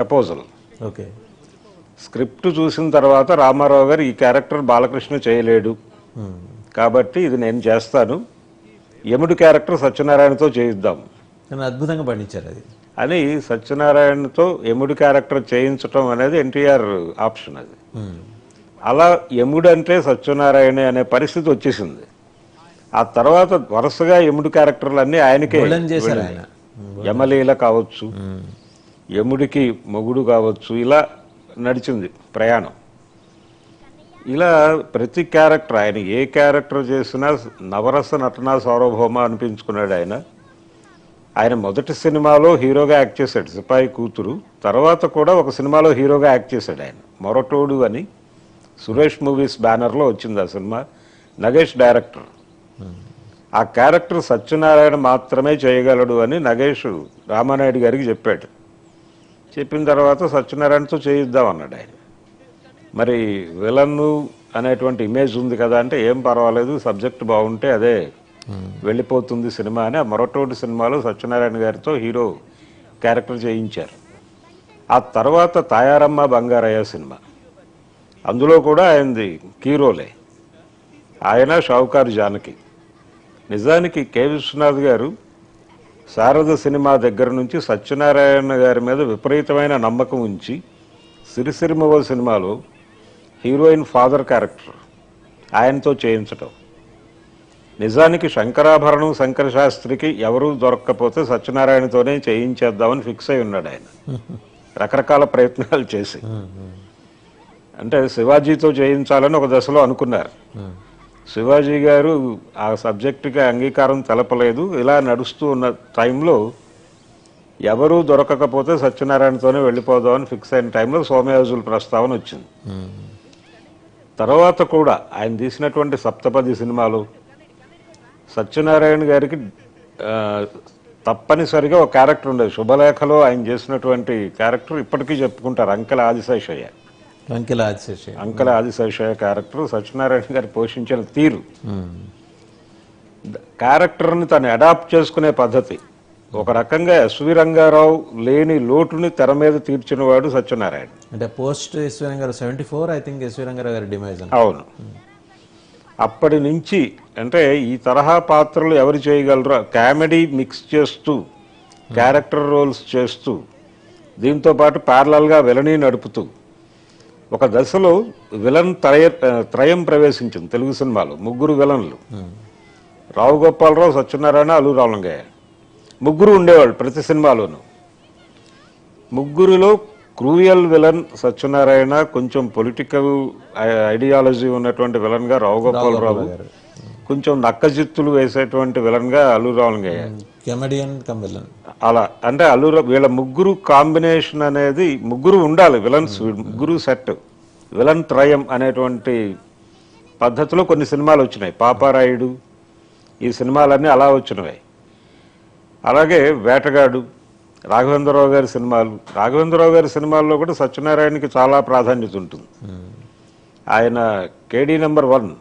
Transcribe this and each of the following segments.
Proposal. Okay. Script చూసిన తర్వాత రామారావు గారు ఈ క్యారెక్టర్ బాలకృష్ణ చేయలేడు కాబట్టి ఇది నేను చేస్తాను, యముడి క్యారెక్టర్ సత్యనారాయణతో చేయిద్దాం కానీ అద్భుతంగా పండించారు అది అని సత్యనారాయణతో యముడి క్యారెక్టర్ చేయించడం అనేది ఎన్టీఆర్ ఆప్షన్. అది అలా యముడు అంటే సత్యనారాయణ అనే పరిస్థితి వచ్చేసింది. ఆ తర్వాత వరుసగా యముడి క్యారెక్టర్లు అన్నీ ఆయనకే చేశారు ఆయన. యమలీల కావచ్చు, యముడికి మొగుడు కావచ్చు, ఇలా నడిచింది ప్రయాణం. ఇలా ప్రతి క్యారెక్టర్ ఆయన ఏ క్యారెక్టర్ చేసినా నవరస నటనా సార్వభౌమ అనిపించుకున్నాడు ఆయన. ఆయన మొదటి సినిమాలో హీరోగా యాక్ట్ చేశాడు, సిపాయి కూతురు. తర్వాత కూడా ఒక సినిమాలో హీరోగా యాక్ట్ చేశాడు ఆయన, మొరటోడు అని. సురేష్ మూవీస్ బ్యానర్లో వచ్చింది ఆ సినిమా. నగేష్ డైరెక్టర్. ఆ క్యారెక్టర్ సత్యనారాయణ మాత్రమే చేయగలడు అని నగేష్ రామానాయుడు గారికి చెప్పాడు. చెప్పిన తర్వాత సత్యనారాయణతో చేయిద్దాం అన్నాడు ఆయన. మరి విలన్ను అనేటువంటి ఇమేజ్ ఉంది కదా అంటే ఏం పర్వాలేదు, సబ్జెక్ట్ బాగుంటే అదే వెళ్ళిపోతుంది సినిమా అని ఆ మొరటోడి సినిమాలో సత్యనారాయణ గారితో హీరో క్యారెక్టర్ చేయించారు. ఆ తర్వాత తాయారమ్మ బంగారయ్య సినిమా, అందులో కూడా ఆయనది కీరోలే. ఆయన షావుకారు జానకి. నిజానికి కె విశ్వనాథ్ గారు శారద సినిమా దగ్గర నుంచి సత్యనారాయణ గారి మీద విపరీతమైన నమ్మకం ఉంచి సిరిసిరిమవ సినిమాలో హీరోయిన్ ఫాదర్ క్యారెక్టర్ ఆయనతో చేయించటం. నిజానికి శంకరాభరణం శంకర శాస్త్రికి ఎవరూ దొరక్కపోతే సత్యనారాయణతోనే చేయించేద్దామని ఫిక్స్ అయి ఉన్నాడు ఆయన, రకరకాల ప్రయత్నాలు చేసి. అంటే శివాజీతో చేయించాలని ఒక దశలో అనుకున్నారు. శివాజీ గారు ఆ సబ్జెక్టుకి అంగీకారం తెలపలేదు. ఇలా నడుస్తూ ఉన్న టైంలో ఎవరూ దొరకకపోతే సత్యనారాయణతోనే వెళ్ళిపోదామని ఫిక్స్ అయిన టైంలో సోమయాజుల ప్రస్తావన వచ్చింది. తర్వాత కూడా ఆయన తీసినటువంటి సప్తపది సినిమాలు సత్యనారాయణ గారికి తప్పనిసరిగా ఒక క్యారెక్టర్ ఉండేది. శుభలేఖలో ఆయన చేసినటువంటి క్యారెక్టర్ ఇప్పటికీ చెప్పుకుంటారు, అంకెల ఆదిశేషయ్య. అంకెల ఆదిశేషయ్య క్యారెక్టర్ సత్యనారాయణ గారు పోషించిన తీరు, క్యారెక్టర్ని తను అడాప్ట్ చేసుకునే పద్ధతి, ఒక రకంగా ఎస్వి రంగారావు లేని లోటుని తెర మీద తీర్చినవాడు సత్యనారాయణ. అంటే post S V Ranga Rao 74 I think S V Ranga Rao గారి డిమైజ్. అవును. అప్పటి నుంచి అంటే ఈ తరహా పాత్రలు ఎవరు చేయగలరు, కామెడీ మిక్స్ చేస్తూ క్యారెక్టర్ రోల్స్ చేస్తూ దీంతో పాటు ప్యారలల్గా విలనీ నడుపుతూ ఒక దశలో విలన్ త్రయం ప్రవేశించింది తెలుగు సినిమాలో. ముగ్గురు విలన్లు, రావు గోపాలరావు, సత్యనారాయణ, అల్లు రామలింగయ్య, ముగ్గురు ఉండేవాళ్ళు ప్రతి సినిమాలోనూ. ముగ్గురులో క్రూయల్ విలన్ సత్యనారాయణ, కొంచెం పొలిటికల్ ఐడియాలజీ ఉన్నటువంటి విలన్గా రావు గోపాలరావు, కొంచెం నక్కజిత్తులు వేసేటువంటి విలన్గా అల్లు రామలింగయ్య. అలా అంటే వీళ్ళ ముగ్గురు కాంబినేషన్ అనేది, ముగ్గురు ఉండాలి విలన్స్, ముగ్గురు సెట్, విలన్ త్రయం అనేటువంటి పద్ధతిలో కొన్ని సినిమాలు వచ్చినాయి. పాపారాయుడు, ఈ సినిమాలన్నీ అలా వచ్చినవి. అలాగే వేటగాడు, రాఘవేంద్రరావు గారి సినిమాలు. రాఘవేంద్రరావు గారి సినిమాల్లో కూడా సత్యనారాయణకి చాలా ప్రాధాన్యత ఉంటుంది. ఆయన కేడీ నెంబర్ 1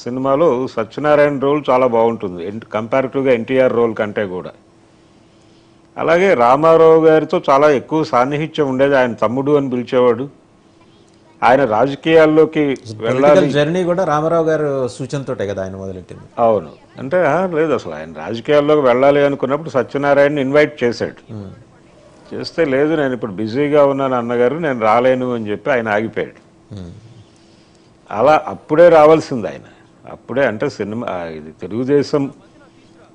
సినిమాలో సత్యనారాయణ రోల్ చాలా బాగుంటుంది కంపారిటివ్గా ఎన్టీఆర్ రోల్ కంటే కూడా. అలాగే రామారావు గారితో చాలా ఎక్కువ సాన్నిహిత్యం ఉండేది. ఆయన తమ్ముడు అని పిలిచేవాడు. ఆయన రాజకీయాల్లోకి వెళ్ళాలి జర్నీ కూడా రామారావు గారు సూచనతోటే కదా ఆయన మొదలెట్టింది. అవును. అంటే లేదు, అసలు ఆయన రాజకీయాల్లోకి వెళ్ళాలి అనుకున్నప్పుడు సత్యనారాయణ ఇన్వైట్ చేశాడు. చేస్తే లేదు నేను ఇప్పుడు బిజీగా ఉన్నాను అన్నగారు, నేను రాలేను అని చెప్పి ఆయన ఆగిపోయాడు. అలా అప్పుడే రావాల్సింది ఆయన, అప్పుడే అంటే సినిమా ఇది తెలుగుదేశం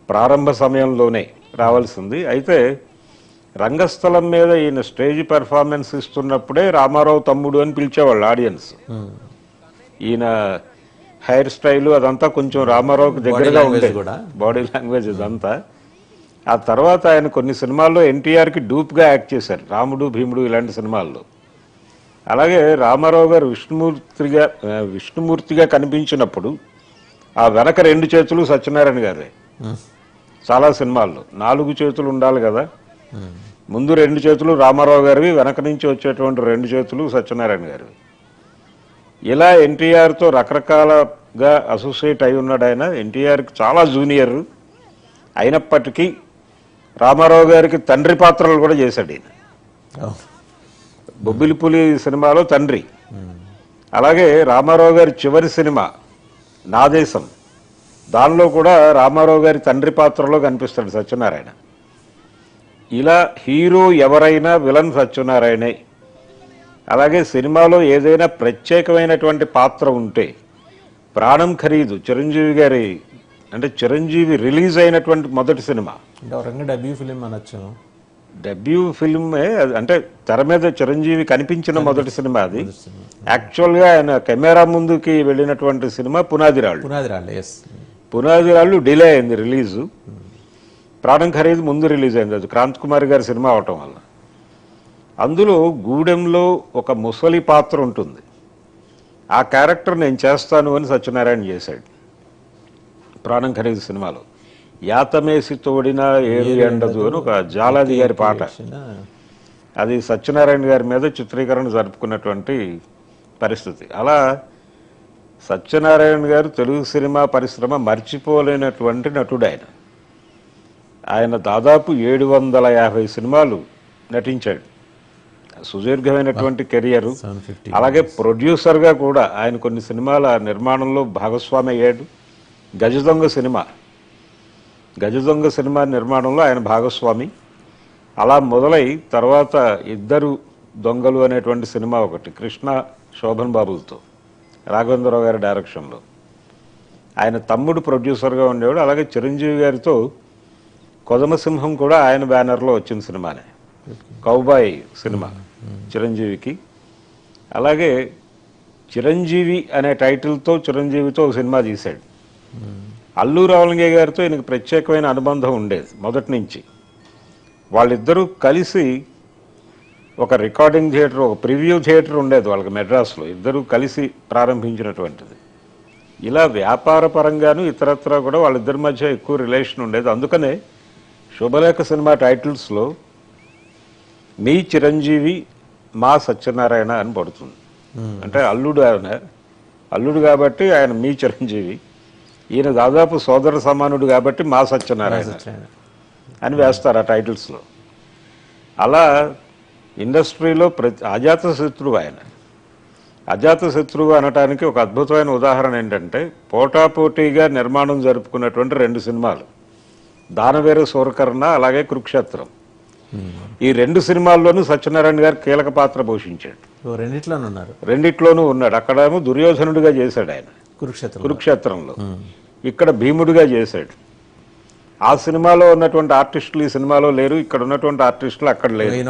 ప్రారంభ సమయంలోనే రావాల్సింది. అయితే రంగస్థలం మీద ఈయన స్టేజ్ పెర్ఫార్మెన్స్ ఇస్తున్నప్పుడే రామారావు తమ్ముడు అని పిలిచేవాళ్ళు ఆడియన్స్. ఈయన హెయిర్ స్టైలు అదంతా కొంచెం రామారావుకి దగ్గరగా ఉండేది, బాడీ లాంగ్వేజ్ ఇదంతా. ఆ తర్వాత ఆయన కొన్ని సినిమాల్లో ఎన్టీఆర్కి డూప్గా యాక్ట్ చేశారు, రాముడు భీముడు ఇలాంటి సినిమాల్లో. అలాగే రామారావు గారు విష్ణుమూర్తిగా కనిపించినప్పుడు ఆ వెనక 2 చేతులు సత్యనారాయణ గారే. చాలా సినిమాల్లో 4 చేతులు ఉండాలి కదా, ముందు 2 చేతులు రామారావు గారివి, వెనక నుంచి వచ్చేటువంటి 2 చేతులు సత్యనారాయణ గారివి. ఇలా ఎన్టీఆర్తో రకరకాలుగా అసోసియేట్ అయి ఉన్నాడు ఆయన. ఎన్టీఆర్కి చాలా జూనియర్ అయినప్పటికీ రామారావు గారికి తండ్రి పాత్రలు కూడా చేశాడు ఈయన. బొబ్బిలిపులి సినిమాలో తండ్రి. అలాగే రామారావు గారి చివరి సినిమా నా దేశం, దానిలో కూడా రామారావు గారి తండ్రి పాత్రలో కనిపిస్తాడు సత్యనారాయణ. ఇలా హీరో ఎవరైనా విలన్ సత్యనారాయణే. అలాగే సినిమాలో ఏదైనా ప్రత్యేకమైనటువంటి పాత్ర ఉంటే ప్రాణం ఖరీదు చిరంజీవి గారి, అంటే చిరంజీవి రిలీజ్ అయినటువంటి మొదటి సినిమా, అంటే ఒక రకంగా డెబ్యూ ఫిలిం అనొచ్చు. డెబ్యూ ఫిల్మే అంటే తెర మీద చిరంజీవి కనిపించిన మొదటి సినిమా అది. యాక్చువల్గా ఆయన కెమెరా ముందుకి వెళ్ళినటువంటి cinema Punadhirallu. Yes. Punadhirallu delay అయింది రిలీజు. ప్రాణం ఖరీదు ముందు రిలీజ్ అయింది, అది క్రాంత్ కుమార్ గారి సినిమా అవటం వల్ల. అందులో గూడెంలో ఒక ముసలి పాత్ర ఉంటుంది, ఆ క్యారెక్టర్ నేను చేస్తాను అని సత్యనారాయణ చేశాడు ప్రాణం ఖరీదు సినిమాలో. యాతమేసి తోడిన ఏది ఎండదు అని ఒక జాలాది గారి పాట, అది సత్యనారాయణ గారి మీద చిత్రీకరణ జరుపుకున్నటువంటి పరిస్థితి. అలా సత్యనారాయణ గారు తెలుగు సినిమా పరిశ్రమ మర్చిపోలేనటువంటి నటుడు ఆయన. ఆయన దాదాపు 750 సినిమాలు నటించాడు, సుదీర్ఘమైనటువంటి కెరియరు. అలాగే ప్రొడ్యూసర్గా కూడా ఆయన కొన్ని సినిమాల నిర్మాణంలో భాగస్వామి అయ్యాడు. గజదొంగ సినిమా నిర్మాణంలో ఆయన భాగస్వామి. అలా మొదలై తర్వాత ఇద్దరు దొంగలు అనేటువంటి సినిమా ఒకటి కృష్ణ శోభన్ బాబులతో రాఘవేంద్రరావు గారి డైరెక్షన్లో, ఆయన తమ్ముడు ప్రొడ్యూసర్గా ఉండేవాడు. అలాగే చిరంజీవి గారితో కొదమసింహం కూడా ఆయన బ్యానర్లో వచ్చిన సినిమానే, కౌబాయ్ సినిమా చిరంజీవికి. అలాగే చిరంజీవి అనే టైటిల్తో చిరంజీవితో సినిమా తీశాడు. అల్లు రామలింగయ్య గారితో ఈయనకు ప్రత్యేకమైన అనుబంధం ఉండేది మొదటి నుంచి. వాళ్ళిద్దరూ కలిసి ఒక రికార్డింగ్ థియేటర్, ఒక ప్రివ్యూ థియేటర్ ఉండేది వాళ్ళకి మెడ్రాస్లో, ఇద్దరూ కలిసి ప్రారంభించినటువంటిది. ఇలా వ్యాపార పరంగాను ఇతరత్రా కూడా వాళ్ళిద్దరి మధ్య ఎక్కువ రిలేషన్ ఉండేది. అందుకనే శుభలేఖ సినిమా టైటిల్స్లో మీ చిరంజీవి మా సత్యనారాయణ అని పడుతుంది. అంటే అల్లుడు కాబట్టి ఆయన మీ చిరంజీవి, ఈయన దాదాపు సోదర సమానుడు కాబట్టి మా సత్యనారాయణ అని వేస్తారు ఆ టైటిల్స్లో. అలా ఇండస్ట్రీలో అజాతశత్రువు ఆయన. అజాతశత్రువు అనటానికి ఒక అద్భుతమైన ఉదాహరణ ఏంటంటే, పోటాపోటీగా నిర్మాణం జరుపుకున్నటువంటి 2 సినిమాలు, దానవేర సూరకర్ణ అలాగే కురుక్షేత్రం. ఈ 2 సినిమాల్లోనూ సత్యనారాయణ గారు కీలక పాత్ర పోషించాడు. రెండిట్లోనూ ఉన్నాడు. అక్కడేమో దుర్యోధనుడిగా చేశాడు ఆయన కురుక్షేత్రంలో, ఇక్కడ భీముడిగా చేశాడు. ఆ సినిమాలో ఉన్నటువంటి ఆర్టిస్టులు ఈ సినిమాలో లేరు, ఇక్కడ ఉన్నటువంటి ఆర్టిస్టులు అక్కడ లేరు. ఈయన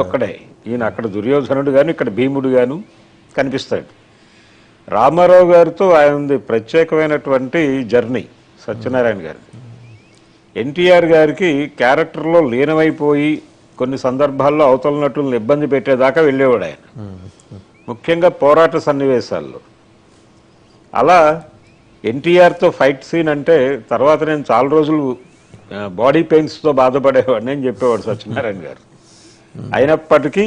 ఒక్కడే, ఈయన అక్కడ దుర్యోధనుడు గాను ఇక్కడ భీముడు గాను కనిపిస్తాడు. రామారావు గారితో ఆయనది ప్రత్యేకమైనటువంటి జర్నీ సత్యనారాయణ గారిది. ఎన్టీఆర్ గారికి క్యారెక్టర్లో లీనమైపోయి కొన్ని సందర్భాల్లో అవతల నటులను ఇబ్బంది పెట్టేదాకా వెళ్ళేవాడు ఆయన, ముఖ్యంగా పోరాట సన్నివేశాల్లో. అలా ఎన్టీఆర్తో ఫైట్ సీన్ అంటే తర్వాత నేను చాలా రోజులు బాడీ పెయిన్స్తో బాధపడేవాడిని అని చెప్పేవాడు సత్యనారాయణ గారు. అయినప్పటికీ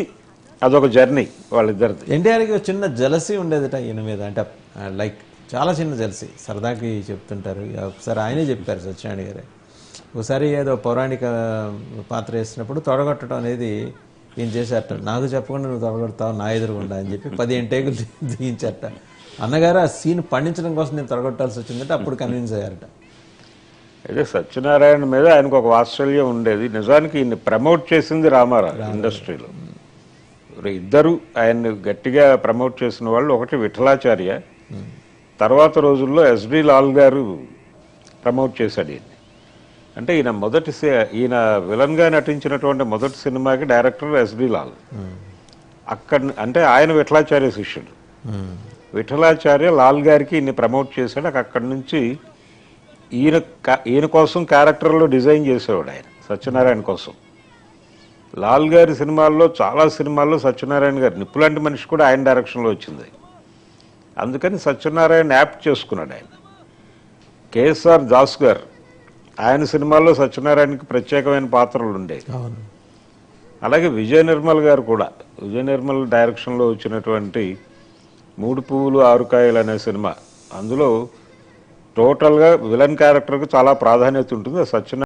అదొక జర్నీ వాళ్ళిద్దరిది. ఎన్టీఆర్కి చిన్న జలసీ ఉండేదట ఈయన మీద, అంటే లైక్ చాలా చిన్న జలసీ, సరదాకి చెప్తుంటారు. ఒకసారి ఆయనే చెప్పారు సత్యనారాయణ గారే, ఒకసారి ఏదో పౌరాణిక పాత్ర వేసినప్పుడు తొడగొట్టడం అనేది ఈయన చేశారట. నాకు చెప్పకుండా నువ్వు తొడగొడతావు నా ఎదురుగుండా అని చెప్పి 15 టేకులు దిగించారట. అన్నగారు ఆ సీన్ పండించడం కోసం నేను తొడగొట్టాల్సి వచ్చిందంటే అప్పుడు కన్విన్స్ అయ్యారట. అయితే సత్యనారాయణ మీద ఆయనకు ఒక వాత్సల్యం ఉండేది. నిజానికి ఈయన్ని ప్రమోట్ చేసింది రామారావు ఇండస్ట్రీలో. ఇద్దరు ఆయన్ని గట్టిగా ప్రమోట్ చేసిన వాళ్ళు, ఒకటి విఠలాచార్య, తర్వాత రోజుల్లో ఎస్డి లాల్ గారు ప్రమోట్ చేశాడు ఈయన్ని. అంటే ఈయన విలన్గా నటించినటువంటి మొదటి సినిమాకి డైరెక్టర్ ఎస్డి లాల్. అంటే ఆయన విఠలాచార్య శిష్యుడు. విఠలాచార్య లాల్ గారికి ఈయన్ని ప్రమోట్ చేశాడు. అక్కడి నుంచి ఈయన కోసం క్యారెక్టర్లో డిజైన్ చేసేవాడు ఆయన సత్యనారాయణ కోసం. లాల్ గారి సినిమాల్లో చాలా సినిమాల్లో సత్యనారాయణ గారు నిప్పులాంటి మనిషి కూడా ఆయన డైరెక్షన్లో వచ్చింది. అందుకని సత్యనారాయణ యాప్ట్ చేసుకున్నాడు ఆయన. కేఎస్ఆర్ దాస్ గారు ఆయన సినిమాల్లో సత్యనారాయణకి ప్రత్యేకమైన పాత్రలు ఉండేవి. అలాగే విజయ నిర్మల్ గారు కూడా, విజయ నిర్మల్ డైరెక్షన్లో వచ్చినటువంటి 3 పువ్వులు 6 కాయలు అనే సినిమా, అందులో టోటల్గా విలన్ క్యారెక్టర్కి చాలా ప్రాధాన్యత ఉంటుంది. సత్యనారాయణ